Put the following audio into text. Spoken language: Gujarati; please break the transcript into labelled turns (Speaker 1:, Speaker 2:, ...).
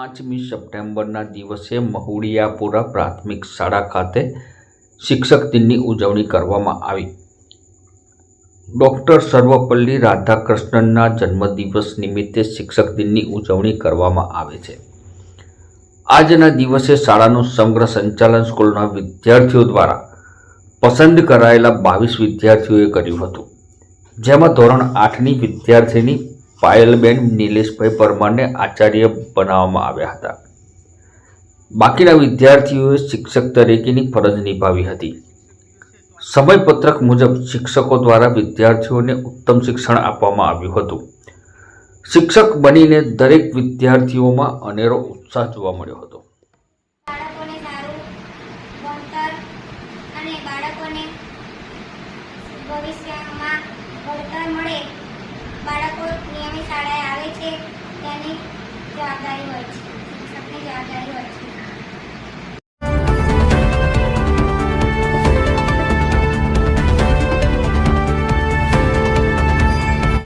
Speaker 1: 5મી સપ્ટેમ્બરના દિવસે મહુડિયાપુરા પ્રાથમિક શાળા ખાતે શિક્ષક દિનની ઉજવણી કરવામાં આવી। ડૉક્ટર સર્વપલ્લી રાધાકૃષ્ણનના જન્મદિવસ નિમિત્તે શિક્ષક દિનની ઉજવણી કરવામાં આવે છે। આજના દિવસે શાળાનું સમગ્ર સંચાલન સ્કૂલના વિદ્યાર્થીઓ દ્વારા પસંદ કરાયેલા 22 વિદ્યાર્થીઓએ કર્યું હતું, જેમાં ધોરણ 8ની વિદ્યાર્થીની પાયલબેન નિલેશભાઈ પરમારને આચાર્ય બનાવવામાં આવ્યા હતા। બાકીના વિદ્યાર્થીઓએ શિક્ષક તરીકેની ફરજ નિભાવી હતી। સમયપત્રક મુજબ શિક્ષકો દ્વારા વિદ્યાર્થીઓને ઉત્તમ શિક્ષણ આપવામાં આવ્યું હતું। શિક્ષક બનીને દરેક વિદ્યાર્થીઓમાં અનેરો ઉત્સાહ જોવા મળ્યો હતો।
Speaker 2: બાળકોને સારું ભણતર અને બાળકોને ભવિષ્યમાં ભણતર મળે, બાળકો નિયમિત શાળાએ આવે છે તેની જવાબદારી હોય છે।